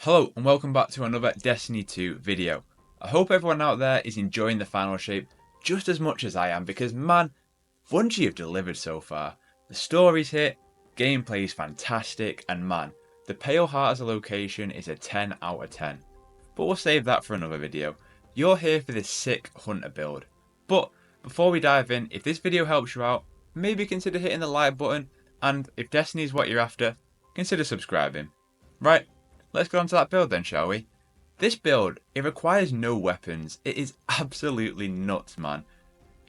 Hello and welcome back to another Destiny 2 video. I hope everyone out there is enjoying the final shape just as much as I am because man, Bungie have delivered so far. The story's hit, gameplay is fantastic, and man, the Pale Heart as a location is a 10 out of 10. But we'll save that for another video. You're here for this sick hunter build. But before we dive in, if this video helps you out, maybe consider hitting the like button, and if Destiny is what you're after, consider subscribing. Right, let's get on to that build then, shall we? This build, it requires no weapons. It is absolutely nuts, man.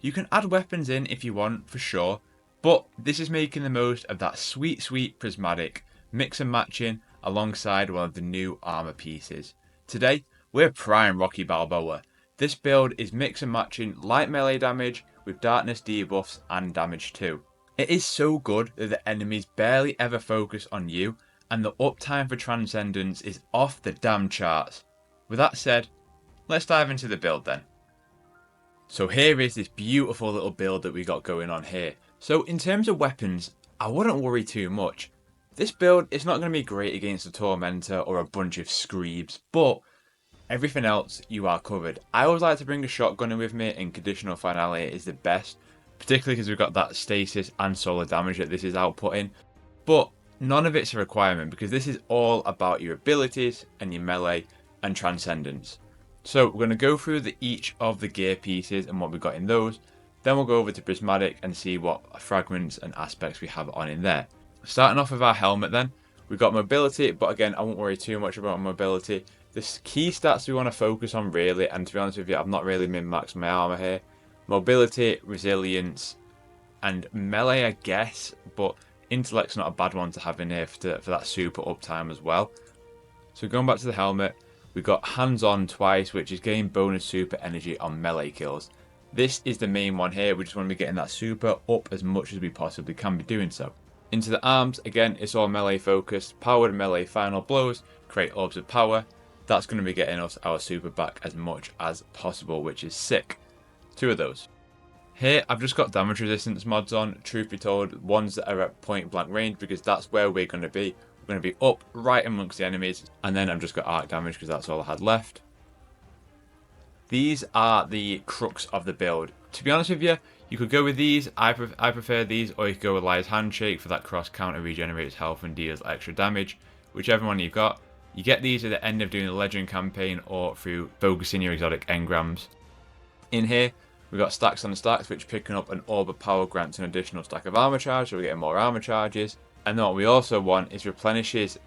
You can add weapons in if you want, for sure, but this is making the most of that sweet prismatic, mix and matching alongside one of the new armor pieces. Today, we're Prime Rocky Balboa. This build is mix and matching light melee damage with darkness debuffs and damage too. It is so good that the enemies barely ever focus on you, and the uptime for transcendence is off the damn charts. With that said, let's dive into the build then. So here is this beautiful little build that we got going on here. So in terms of weapons, I wouldn't worry too much. This build is not going to be great against a Tormentor or a bunch of Screebs, but everything else you are covered. I always like to bring a shotgun in with me, and conditional finale is the best, particularly because we've got that stasis and solar damage that this is outputting. But none of it's a requirement because this is all about your abilities and your melee and transcendence. So we're going to go through each of the gear pieces and what we've got in those. Then we'll go over to Prismatic and see what fragments and aspects we have on in there. Starting off with our helmet then, we've got mobility, but again I won't worry too much about mobility. The key stats we want to focus on really, and to be honest with you I've not really min-maxed my armor here. Mobility, resilience, and melee I guess, but intellect's not a bad one to have in here for that super uptime as well. So going back to the helmet, we've got hands-on twice, which is getting bonus super energy on melee kills. This is the main one here. We just want to be getting that super up as much as we possibly can be doing so. Into the arms, again, it's all melee focused. Powered melee final blows, create orbs of power. That's going to be getting us our super back as much as possible, which is sick. 2 of those. Here, I've just got damage resistance mods on, truth be told, ones that are at point blank range because that's where we're going to be. We're going to be up right amongst the enemies, and then I've just got arc damage because that's all I had left. These are the crux of the build. To be honest with you, you could go with these, I prefer these, or you could go with Liar's Handshake for that cross counter, regenerates health and deals extra damage. Whichever one you've got. You get these at the end of doing the Legend campaign or through focusing your exotic engrams. In here, we've got stacks on stacks, which picking up an orb of power grants an additional stack of armor charge, so we're getting more armor charges. And then what we also want is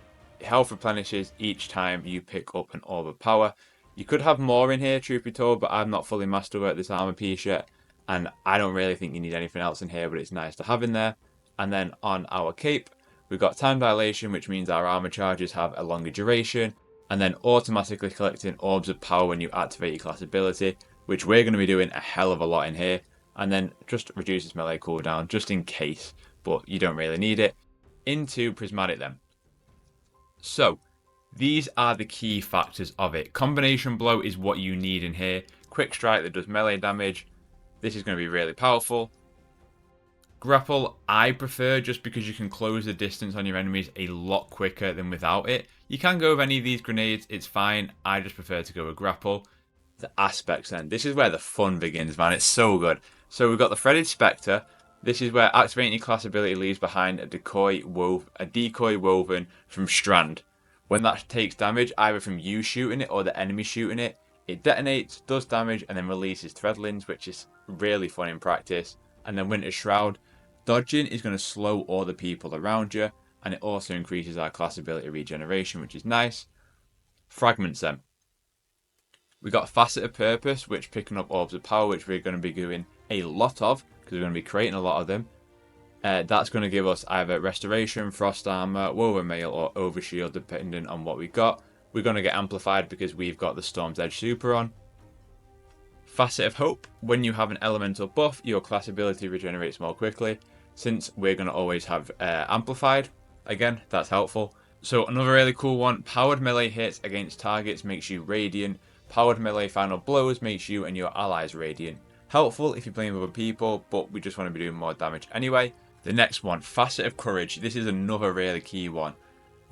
health replenishes each time you pick up an orb of power. You could have more in here, truth be told, but I'm not fully mastered at this armor piece yet, and I don't really think you need anything else in here, but it's nice to have in there. And then on our cape, we've got time dilation, which means our armor charges have a longer duration, and then automatically collecting orbs of power when you activate your class ability, which we're going to be doing a hell of a lot in here, and then just reduces melee cooldown just in case, but you don't really need it. Into Prismatic then. So, these are the key factors of it. Combination blow is what you need in here. Quick strike that does melee damage. This is going to be really powerful. Grapple I prefer just because you can close the distance on your enemies a lot quicker than without it. You can go with any of these grenades, it's fine. I just prefer to go with grapple. The aspects then. This is where the fun begins, man. It's so good. So we've got the Threaded Spectre. This is where activating your class ability leaves behind a decoy woven from Strand. When that takes damage, either from you shooting it or the enemy shooting it, it detonates, does damage, and then releases Threadlings, which is really fun in practice. And then Winter's Shroud. Dodging is going to slow all the people around you, and it also increases our class ability regeneration, which is nice. Fragments then. We got Facet of Purpose, which picking up orbs of power, which we're going to be doing a lot of, because we're going to be creating a lot of them. That's going to give us either Restoration, Frost Armor, Woven Mail, or Overshield, depending on what we got. We're going to get amplified because we've got the Storm's Edge Super on. Facet of Hope. When you have an elemental buff, your class ability regenerates more quickly. Since we're going to always have amplified, again, that's helpful. So another really cool one, powered melee hits against targets makes you radiant. Powered melee final blows makes you and your allies radiant. Helpful if you're playing with other people, but we just want to be doing more damage anyway. The next one, Facet of Courage. This is another really key one.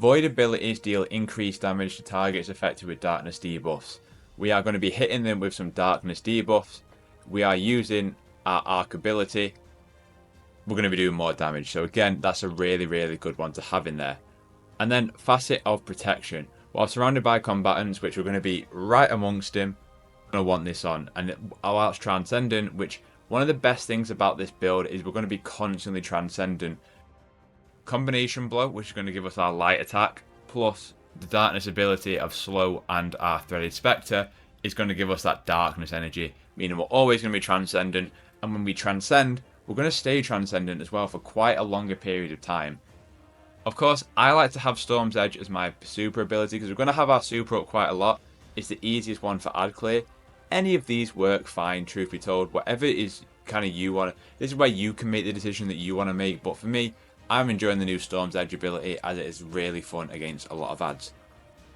Void abilities deal increased damage to targets affected with darkness debuffs. We are going to be hitting them with some darkness debuffs. We are using our arc ability. We're going to be doing more damage. So again, that's a really, really good one to have in there. And then Facet of Protection. While surrounded by combatants, which we're going to be right amongst him, we're going to want this on. And whilst transcending, which one of the best things about this build is we're going to be constantly transcending. Combination Blow, which is going to give us our light attack, plus the darkness ability of Slow and our Threaded Spectre is going to give us that darkness energy, meaning we're always going to be transcendent. And when we transcend, we're going to stay transcendent as well for quite a longer period of time. Of course, I like to have Storm's Edge as my super ability because we're going to have our super up quite a lot. It's the easiest one for ad clear. Any of these work fine, truth be told. Whatever it is kind of you want. This is where you can make the decision that you want to make. But for me, I'm enjoying the new Storm's Edge ability as it is really fun against a lot of ads.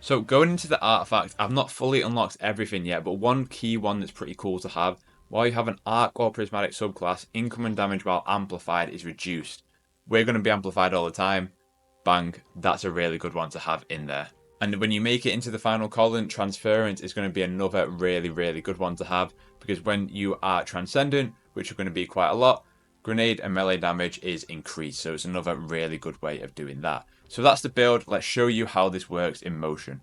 So going into the artifact, I've not fully unlocked everything yet, but one key one that's pretty cool to have. While you have an Arc or Prismatic subclass, incoming damage while amplified is reduced. We're going to be amplified all the time. Bang, that's a really good one to have in there. And when you make it into the final column, Transference is going to be another really, really good one to have, because when you are Transcendent, which are going to be quite a lot, grenade and melee damage is increased, so it's another really good way of doing that. So that's the build. Let's show you how this works in motion.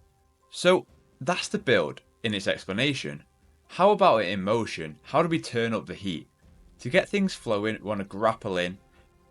So that's the build in its explanation. How about it in motion? How do we turn up the heat? To get things flowing, we want to grapple in,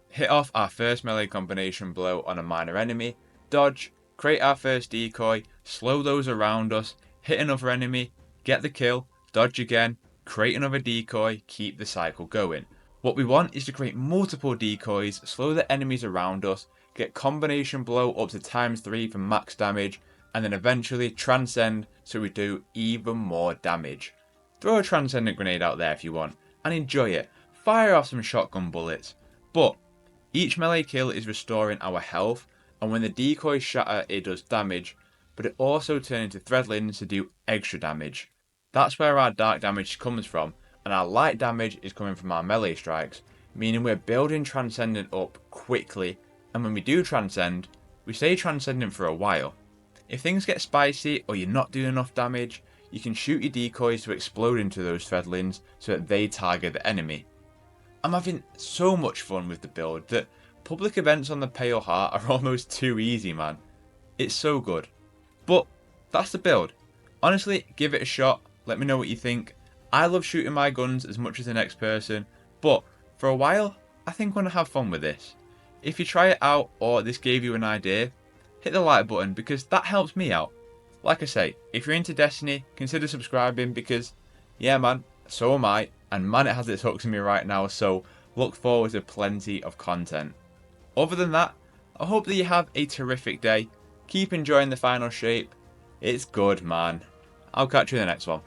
hit off our first melee combination blow on a minor enemy, dodge, create our first decoy, slow those around us, hit another enemy, get the kill, dodge again, create another decoy, keep the cycle going. What we want is to create multiple decoys, slow the enemies around us, get combination blow up to ×3 for max damage, and then eventually transcend so we do even more damage. Throw a transcendent grenade out there if you want, and enjoy it. Fire off some shotgun bullets. But each melee kill is restoring our health, and when the decoys shatter it does damage, but it also turns into threadlings to do extra damage. That's where our dark damage comes from, and our light damage is coming from our melee strikes, meaning we're building transcendent up quickly, and when we do transcend, we stay transcendent for a while. If things get spicy or you're not doing enough damage, you can shoot your decoys to explode into those threadlings so that they target the enemy. I'm having so much fun with the build that public events on the Pale Heart are almost too easy, man. It's so good. But that's the build. Honestly, give it a shot. Let me know what you think. I love shooting my guns as much as the next person, but for a while, I think I'm going to have fun with this. If you try it out or this gave you an idea, hit the like button because that helps me out. Like I say, if you're into Destiny, consider subscribing because, yeah man, so am I, and man it has its hooks in me right now, so look forward to plenty of content. Other than that, I hope that you have a terrific day. Keep enjoying the final shape. It's good, man. I'll catch you in the next one.